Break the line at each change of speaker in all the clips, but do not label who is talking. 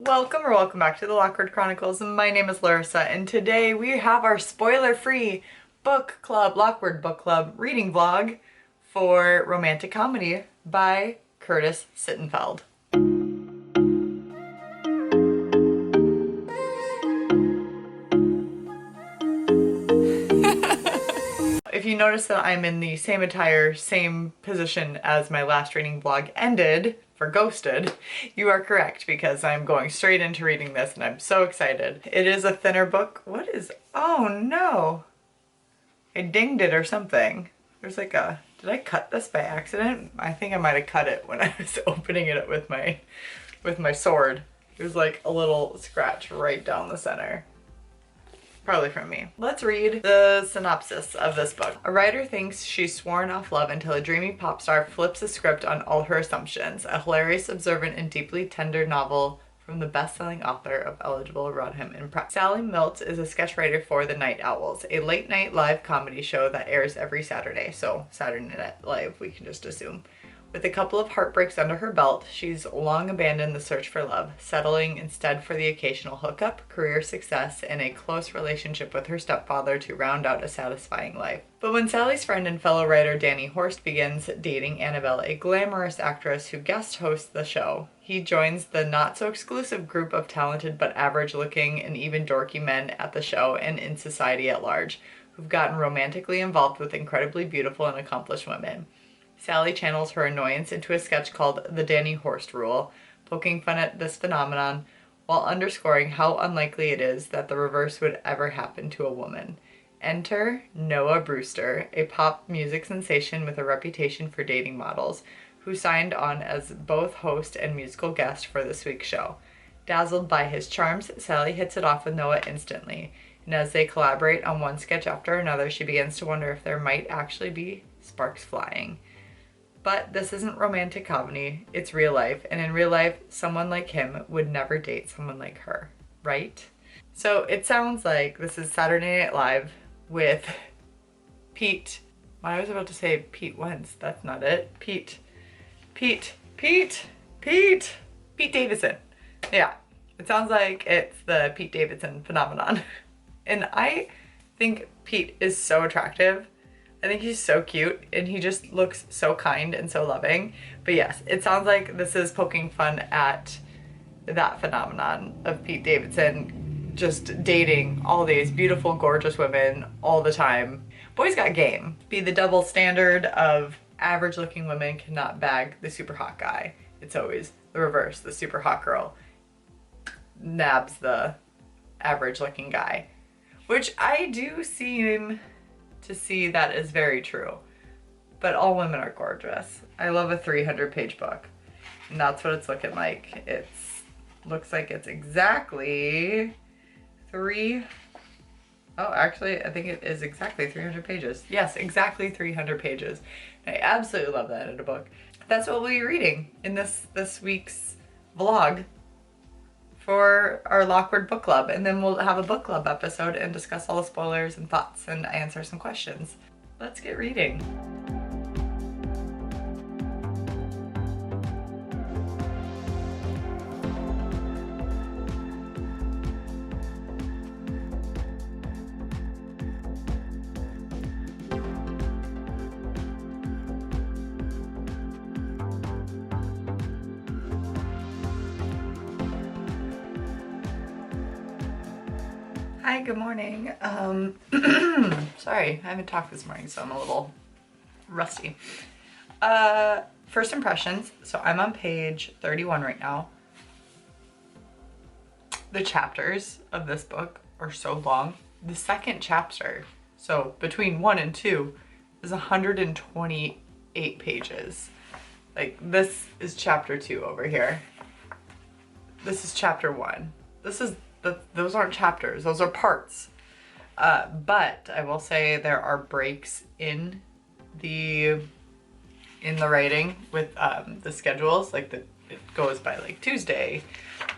Welcome back to the Lawkward Chronicles. My name is Larissa, and today we have our spoiler-free book club, Lawkward Book Club reading vlog for romantic comedy by Curtis Sittenfeld. If you notice that I'm in the same attire, same position as my last reading vlog ended for Ghosted, you are correct because I'm going straight into reading this and I'm so excited. It is a thinner book. Oh no! I dinged it or something. There's like a, did I cut this by accident? I think I might have cut it when I was opening it with my sword. There's like a little scratch right down the center. Probably from me. Let's read the synopsis of this book. A writer thinks she's sworn off love until a dreamy pop star flips the script on all her assumptions. A hilarious, observant, and deeply tender novel from the best-selling author of Eligible Rodham and Prep. Sally Milt is a sketch writer for The Night Owls, a late-night live comedy show that airs every Saturday. So Saturday Night Live, we can just assume. With a couple of heartbreaks under her belt, she's long abandoned the search for love, settling instead for the occasional hookup, career success, and a close relationship with her stepfather to round out a satisfying life. But when Sally's friend and fellow writer Danny Horst begins dating Annabelle, a glamorous actress who guest hosts the show, he joins the not-so-exclusive group of talented but average-looking and even dorky men at the show and in society at large, who've gotten romantically involved with incredibly beautiful and accomplished women. Sally channels her annoyance into a sketch called The Danny Horst Rule, poking fun at this phenomenon while underscoring how unlikely it is that the reverse would ever happen to a woman. Enter Noah Brewster, a pop music sensation with a reputation for dating models, who signed on as both host and musical guest for this week's show. Dazzled by his charms, Sally hits it off with Noah instantly, and as they collaborate on one sketch after another, she begins to wonder if there might actually be sparks flying. But this isn't romantic comedy, it's real life, and in real life, someone like him would never date someone like her, right? So it sounds like this is Saturday Night Live with Pete. I was about to say Pete Wentz, that's not it. Pete Davidson. Yeah, it sounds like it's the Pete Davidson phenomenon. And I think Pete is so attractive. I think he's so cute and he just looks so kind and so loving. But yes, it sounds like this is poking fun at that phenomenon of Pete Davidson just dating all these beautiful, gorgeous women all the time. Boy's got game. Be the double standard of average looking women cannot bag the super hot guy. It's always the reverse. The super hot girl nabs the average looking guy, which I do seem to see that is very true. But all women are gorgeous. I love a 300-page book. And that's what it's looking like. Looks like it's exactly actually, I think it is exactly 300 pages. Yes, exactly 300 pages. I absolutely love that in a book. That's what we'll be reading in this week's vlog for our Lawkward Book Club, and then we'll have a book club episode and discuss all the spoilers and thoughts and answer some questions. Let's get reading. Hi, good morning. Sorry, I haven't talked this morning, so I'm a little rusty. First impressions. So I'm on page 31 right now. The chapters of this book are so long. The second chapter, so between 1 and 2, is 128 pages. Like, this is chapter 2 over here. This is chapter 1. Those aren't chapters, those are parts. But I will say there are breaks in the writing with the schedules, like it goes by like Tuesday,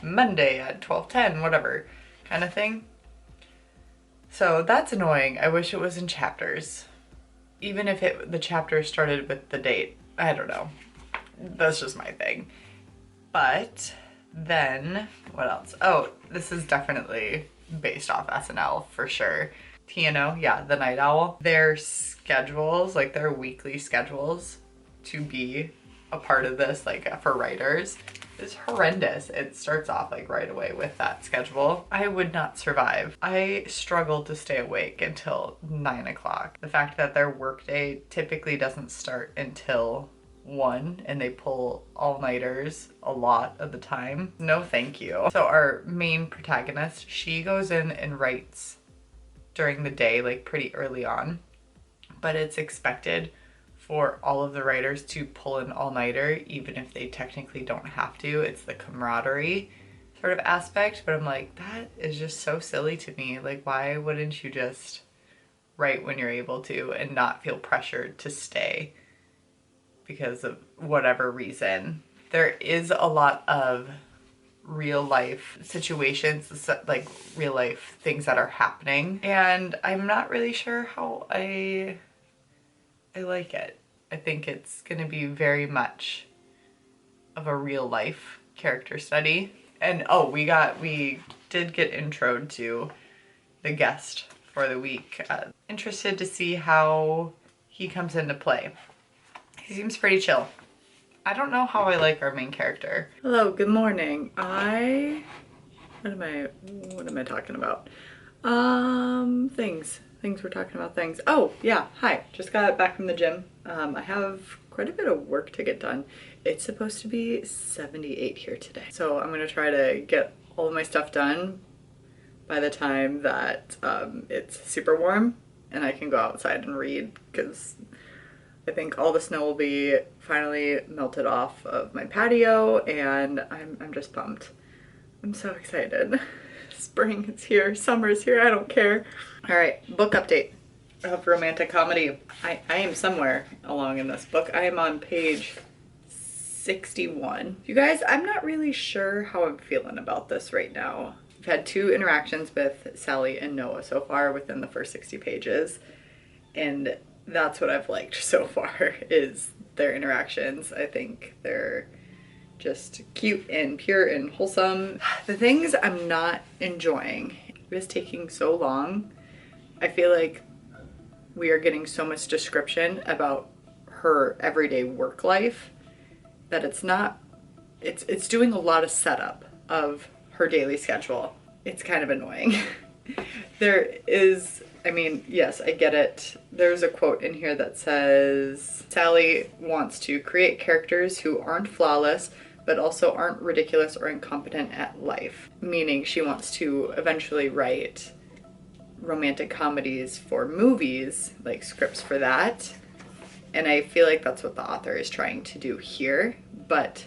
Monday at 12:10, whatever kind of thing. So that's annoying. I wish it was in chapters. Even if the chapter started with the date. I don't know. That's just my thing. But Then, what else? Oh, this is definitely based off SNL for sure. TNO, yeah, the Night Owl. Their schedules, like their weekly schedules to be a part of this, like for writers, is horrendous. It starts off like right away with that schedule. I would not survive. I struggled to stay awake until 9 o'clock. The fact that their workday typically doesn't start until 1 and they pull all-nighters a lot of the time. No thank you. So our main protagonist, she goes in and writes during the day, like pretty early on, but it's expected for all of the writers to pull an all-nighter even if they technically don't have to. It's the camaraderie sort of aspect, but I'm like, that is just so silly to me. Like, why wouldn't you just write when you're able to and not feel pressured to stay because of whatever reason? There is a lot of real life situations, like real life things that are happening, and I'm not really sure how I like it. I think it's gonna be very much of a real life character study. And oh, we did get introed to the guest for the week. Interested to see how he comes into play. He seems pretty chill. I don't know how I like our main character. Hello, good morning. What am I talking about? Things we're talking about things. Oh yeah, hi. Just got back from the gym. I have quite a bit of work to get done. It's supposed to be 78 here today. So I'm gonna try to get all of my stuff done by the time that it's super warm and I can go outside and read, because I think all the snow will be finally melted off of my patio, and I'm just pumped. I'm so excited. Spring is here, summer is here, I don't care. All right, book update of romantic comedy. I am somewhere along in this book. I am on page 61. You guys, I'm not really sure how I'm feeling about this right now. I've had 2 interactions with Sally and Noah so far within the first 60 pages, and that's what I've liked so far, is their interactions. I think they're just cute and pure and wholesome. The things I'm not enjoying, it is taking so long. I feel like we are getting so much description about her everyday work life that it's doing a lot of setup of her daily schedule. It's kind of annoying. There is, I mean, yes, I get it. There's a quote in here that says, Sally wants to create characters who aren't flawless, but also aren't ridiculous or incompetent at life. Meaning she wants to eventually write romantic comedies for movies, like scripts for that. And I feel like that's what the author is trying to do here. But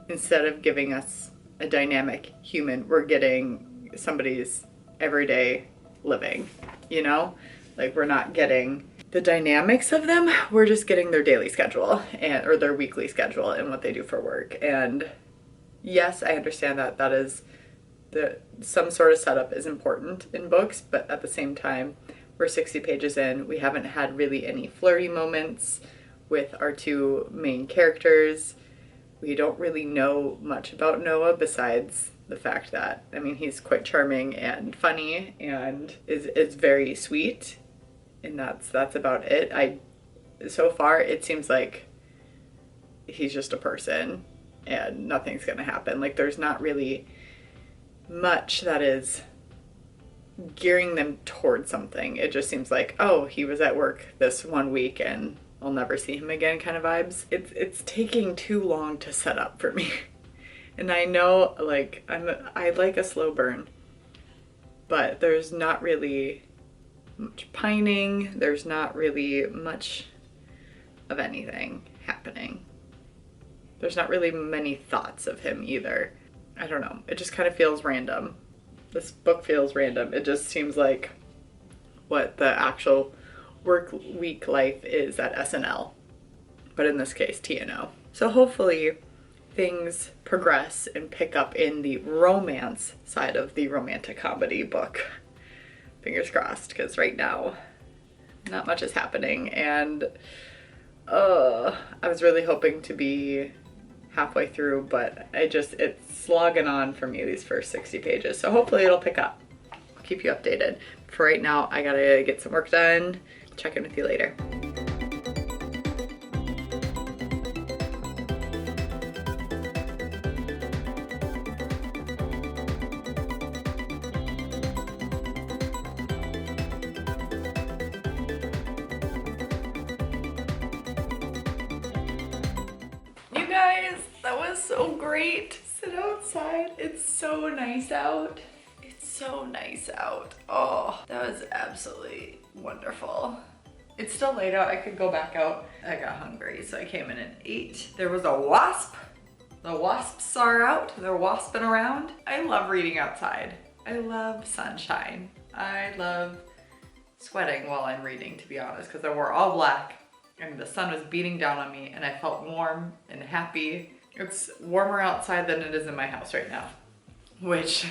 instead of giving us a dynamic human, we're getting somebody's everyday living, you know? Like, we're not getting the dynamics of them, we're just getting their daily schedule or their weekly schedule and what they do for work. And yes, I understand that that is some sort of setup is important in books, but at the same time, we're 60 pages in. We haven't had really any flirty moments with our 2 main characters. We don't really know much about Noah besides the fact that, I mean, he's quite charming and funny and is very sweet, and that's about it. So far it seems like he's just a person and nothing's gonna happen. Like, there's not really much that is gearing them towards something. It just seems like, oh, he was at work this one week and I'll never see him again kind of vibes. It's taking too long to set up for me. And I know, like, I like a slow burn, but there's not really much pining. There's not really much of anything happening. There's not really many thoughts of him either. I don't know. It just kind of feels random. This book feels random. It just seems like what the actual work week life is at SNL, but in this case, TNO. So hopefully things progress and pick up in the romance side of the romantic comedy book. Fingers crossed, because right now, not much is happening, and I was really hoping to be halfway through, but it's slogging on for me these first 60 pages. So hopefully it'll pick up. I'll keep you updated. For right now, I gotta get some work done. Check in with you later. Guys, that was so great. Sit outside. It's so nice out. It's so nice out. Oh, that was absolutely wonderful. It's still late out. I could go back out. I got hungry, so I came in and ate. There was a wasp. The wasps are out. They're wasping around. I love reading outside. I love sunshine. I love sweating while I'm reading, to be honest, because I wore all black. And the sun was beating down on me and I felt warm and happy. It's warmer outside than it is in my house right now, which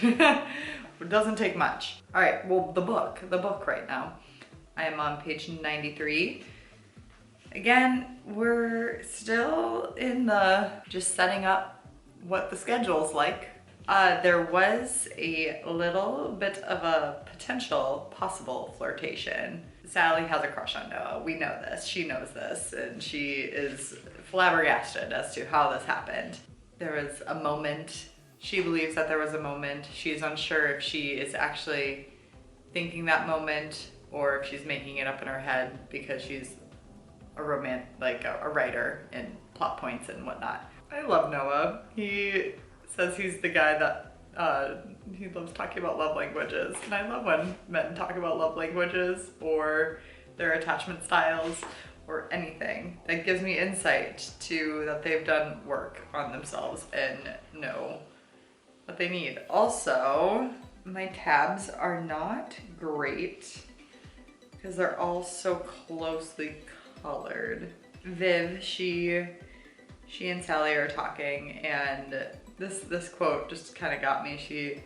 doesn't take much. All right, well, the book right now. I am on page 93. Again, we're still in the just setting up what the schedule's like. There was a little bit of a potential possible flirtation. Sally has a crush on Noah. We know this. She knows this, and she is flabbergasted as to how this happened. There was a moment. She believes that there was a moment. She's unsure if she is actually thinking that moment or if she's making it up in her head because she's a a writer and plot points and whatnot. I love Noah. He says he's the guy that he loves talking about love languages, and I love when men talk about love languages or their attachment styles or anything. That gives me insight to that they've done work on themselves and know what they need. Also, my tabs are not great because they're all so closely colored. Viv, she and Sally are talking, and this quote just kind of got me. She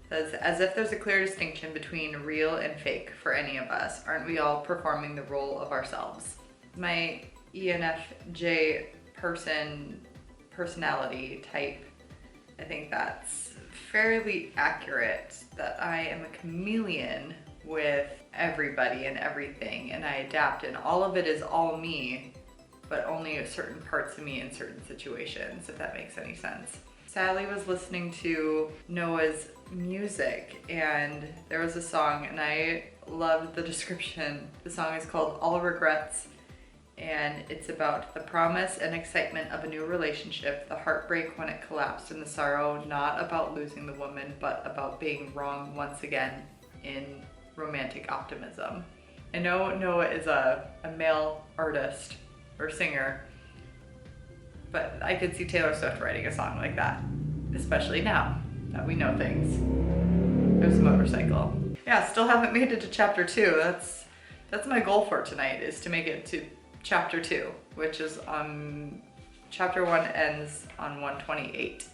says, "As if there's a clear distinction between real and fake for any of us. Aren't we all performing the role of ourselves?" My ENFJ personality type, I think that's fairly accurate, that I am a chameleon with everybody and everything, and I adapt, and all of it is all me, but only certain parts of me in certain situations, if that makes any sense. Sally was listening to Noah's music, and there was a song, and I loved the description. The song is called All Regrets, and it's about the promise and excitement of a new relationship, the heartbreak when it collapsed, and the sorrow, not about losing the woman, but about being wrong once again in romantic optimism. I know Noah is a male artist or singer, but I could see Taylor Swift writing a song like that, especially now that we know things. There's a motorcycle. Yeah, still haven't made it to chapter 2. That's my goal for tonight, is to make it to chapter 2, which is chapter 1 ends on 128.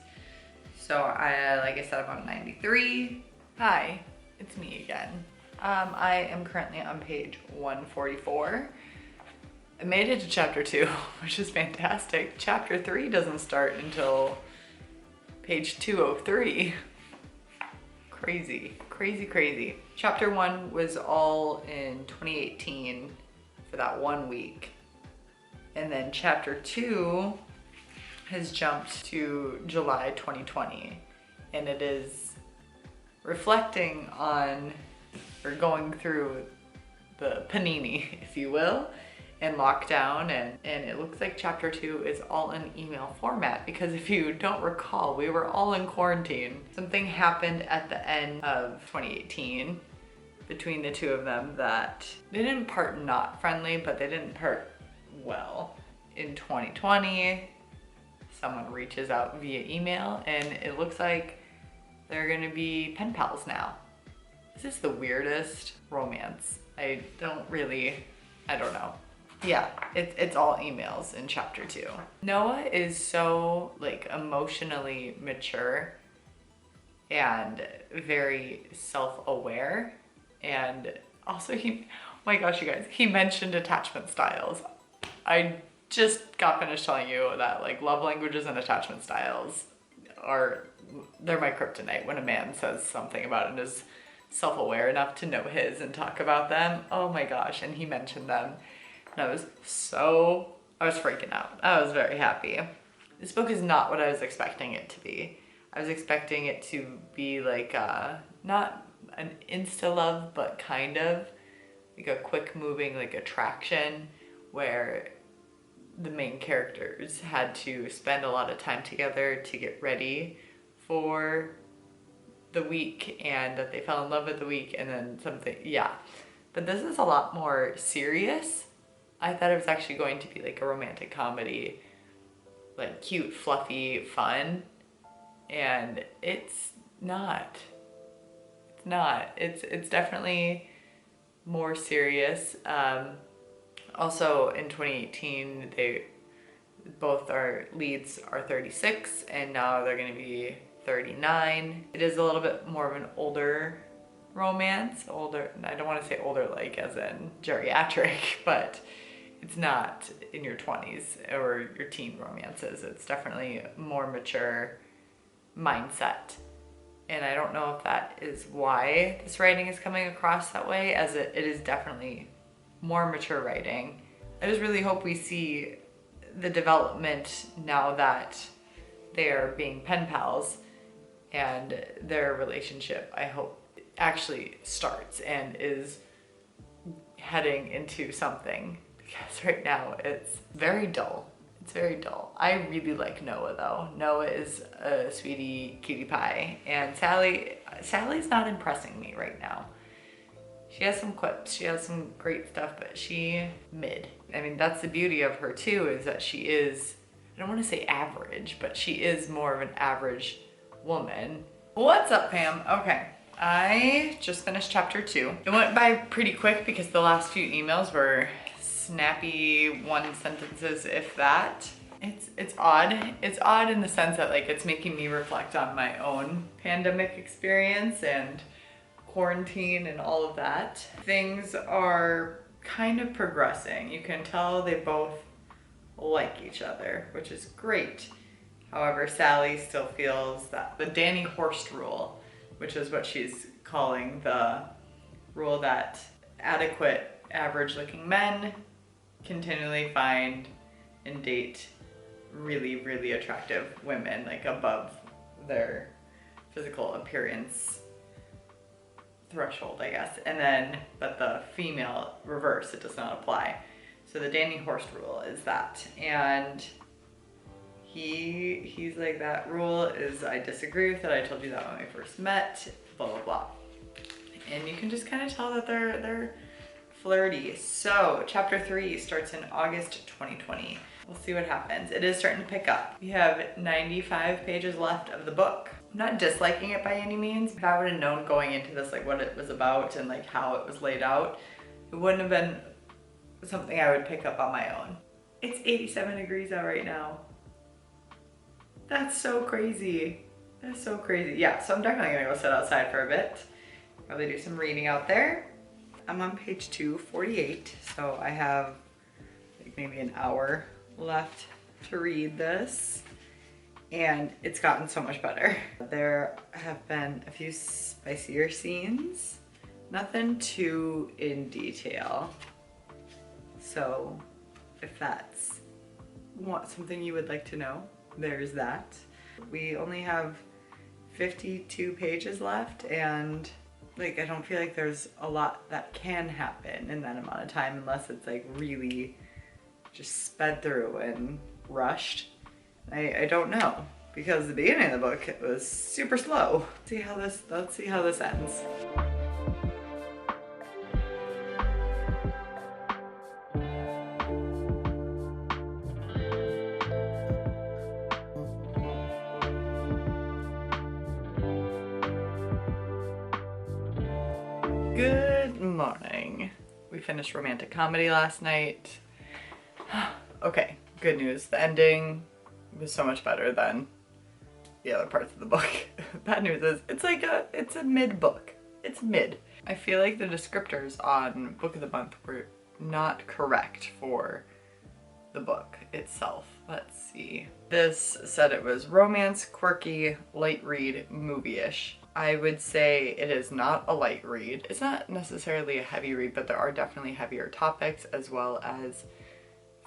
So like I said, I'm on 93. Hi, it's me again. I am currently on page 144. I made it to chapter 2, which is fantastic. Chapter 3 doesn't start until page 203. Crazy, crazy, crazy. Chapter 1 was all in 2018 for that 1 week. And then chapter 2 has jumped to July 2020. And it is reflecting on, or going through the panini, if you will, and lockdown, and it looks like chapter 2 is all in email format, because if you don't recall, we were all in quarantine. Something happened at the end of 2018 between the two of them that they didn't part not friendly, but they didn't part well. In 2020, someone reaches out via email, and it looks like they're gonna be pen pals now. This is the weirdest romance. I don't know. Yeah, it's all emails in chapter 2. Noah is so emotionally mature and very self-aware, and also oh my gosh, you guys, he mentioned attachment styles. I just got finished telling you that like love languages and attachment styles they're my kryptonite. When a man says something about it and is self-aware enough to know his and talk about them, oh my gosh, and he mentioned them. And I was freaking out. I was very happy. This book is not what I was expecting it to be. I was expecting it to be like not an insta-love, but kind of like a quick moving like attraction where the main characters had to spend a lot of time together to get ready for the week, and that they fell in love with the week, and then something, yeah. But this is a lot more serious. I thought it was actually going to be like a romantic comedy, like cute, fluffy, fun, and it's not. It's not. It's definitely more serious. Also in 2018, both our leads are 36, and now they're going to be 39. It is a little bit more of an older romance. Older, I don't want to say older like as in geriatric, but it's not in your 20s or your teen romances. It's definitely more mature mindset. And I don't know if that is why this writing is coming across that way, as it is definitely more mature writing. I just really hope we see the development now that they are being pen pals, and their relationship, I hope, actually starts and is heading into something, because right now it's very dull. It's very dull. I really like Noah though. Noah is a sweetie cutie pie, and Sally's not impressing me right now. She has some quips, she has some great stuff, but she mid. I mean, that's the beauty of her too, is that she is, I don't want to say average, but she is more of an average woman. What's up, Pam? Okay, I just finished chapter 2. It went by pretty quick because the last few emails were snappy one sentences, if that. It's odd. It's odd in the sense that like it's making me reflect on my own pandemic experience and quarantine and all of that. Things are kind of progressing. You can tell they both like each other, which is great. However, Sally still feels that the Danny Horst rule, which is what she's calling the rule that adequate, average-looking men continually find and date really, really attractive women, like above their physical appearance threshold, I guess. And then, but the female reverse, it does not apply. So the Danny Horst rule is that. And he's like, that rule is, I disagree with it. I told you that when we first met, blah, blah, blah. And you can just kind of tell that they're flirty. So chapter 3 starts in August 2020. We'll see what happens. It is starting to pick up. We have 95 pages left of the book. I'm not disliking it by any means. If I would have known going into this like what it was about and like how it was laid out, it wouldn't have been something I would pick up on my own. It's 87 degrees out right now. That's so crazy. That's so crazy. Yeah, so I'm definitely gonna go sit outside for a bit. Probably do some reading out there. I'm on page 248, so I have like maybe an hour left to read this. And it's gotten so much better. There have been a few spicier scenes, nothing too in detail. So if that's something you would like to know, there's that. We only have 52 pages left, and like I don't feel like there's a lot that can happen in that amount of time unless it's like really just sped through and rushed. I don't know, because the beginning of the book, it was super slow. Let's see how this ends. Good morning. We finished romantic comedy last night. Okay, good news. The ending was so much better than the other parts of the book. Bad news is it's a mid book. It's mid. I feel like the descriptors on Book of the Month were not correct for the book itself. Let's see. This said it was romance, quirky, light read, movie-ish. I would say it is not a light read. It's not necessarily a heavy read, but there are definitely heavier topics, as well as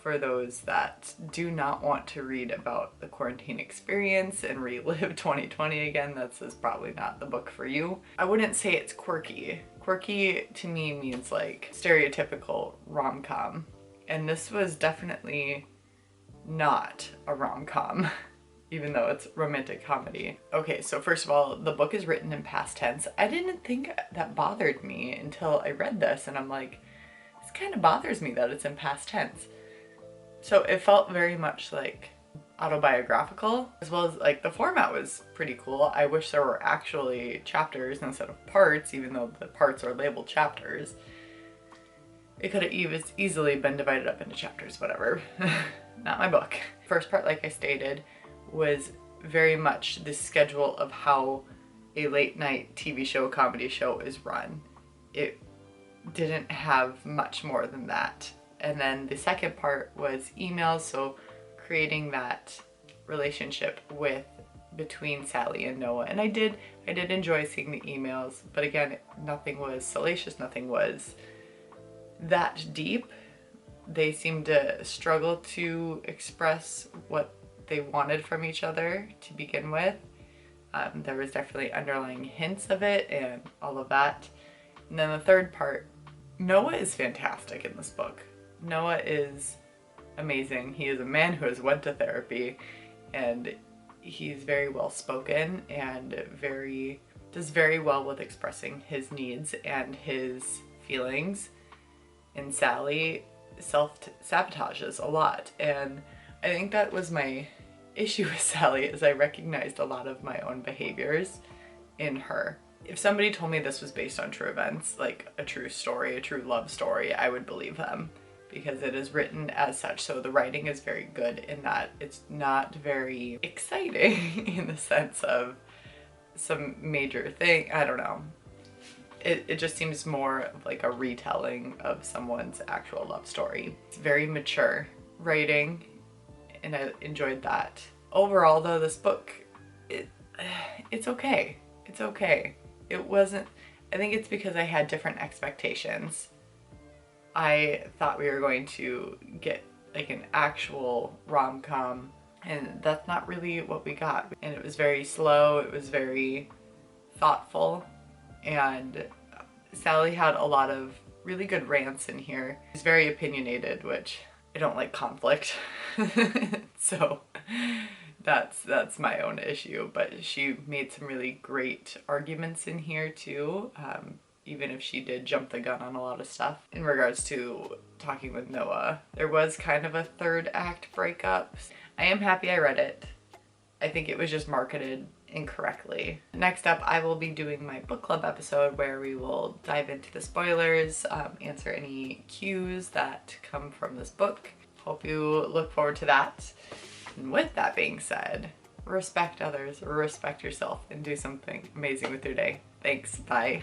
for those that do not want to read about the quarantine experience and relive 2020 again. This is probably not the book for you. I wouldn't say it's quirky. Quirky to me means like stereotypical rom-com, and this was definitely not a rom-com, even though it's romantic comedy. Okay, so first of all, the book is written in past tense. I didn't think that bothered me until I read this, and I'm like, this kind of bothers me that it's in past tense. So it felt very much like autobiographical, as well as like the format was pretty cool. I wish there were actually chapters instead of parts, even though the parts are labeled chapters. It could have easily been divided up into chapters, whatever. Not my book. First part, like I stated, was very much the schedule of how a late night TV show, comedy show is run. It didn't have much more than that. And then the second part was emails, so creating that relationship between Sally and Noah. And I did enjoy seeing the emails, but again, nothing was salacious, nothing was that deep. They seemed to struggle to express what they wanted from each other to begin with. There was definitely underlying hints of it and all of that. And then the third part, Noah is fantastic in this book. Noah is amazing. He is a man who has went to therapy, and he's very well spoken and does very well with expressing his needs and his feelings. And Sally self-sabotages a lot, and I think that was my issue with Sally, is I recognized a lot of my own behaviors in her. If somebody told me this was based on true events, like a true story, a true love story, I would believe them, because it is written as such. So the writing is very good in that it's not very exciting in the sense of some major thing. I don't know. It just seems more of like a retelling of someone's actual love story. It's very mature writing, and I enjoyed that. Overall though, this book, it's okay. It's okay. It wasn't, I think it's because I had different expectations. I thought we were going to get like an actual rom-com, and that's not really what we got. And it was very slow, it was very thoughtful, and Sally had a lot of really good rants in here. She's very opinionated, which I don't like conflict. So that's my own issue, but she made some really great arguments in here too. Even if she did jump the gun on a lot of stuff. In regards to talking with Noah, there was kind of a third act breakup. I am happy I read it. I think it was just marketed incorrectly. Next up, I will be doing my book club episode where we will dive into the spoilers, answer any cues that come from this book. Hope you look forward to that. And with that being said, respect others, respect yourself, and do something amazing with your day. Thanks, bye.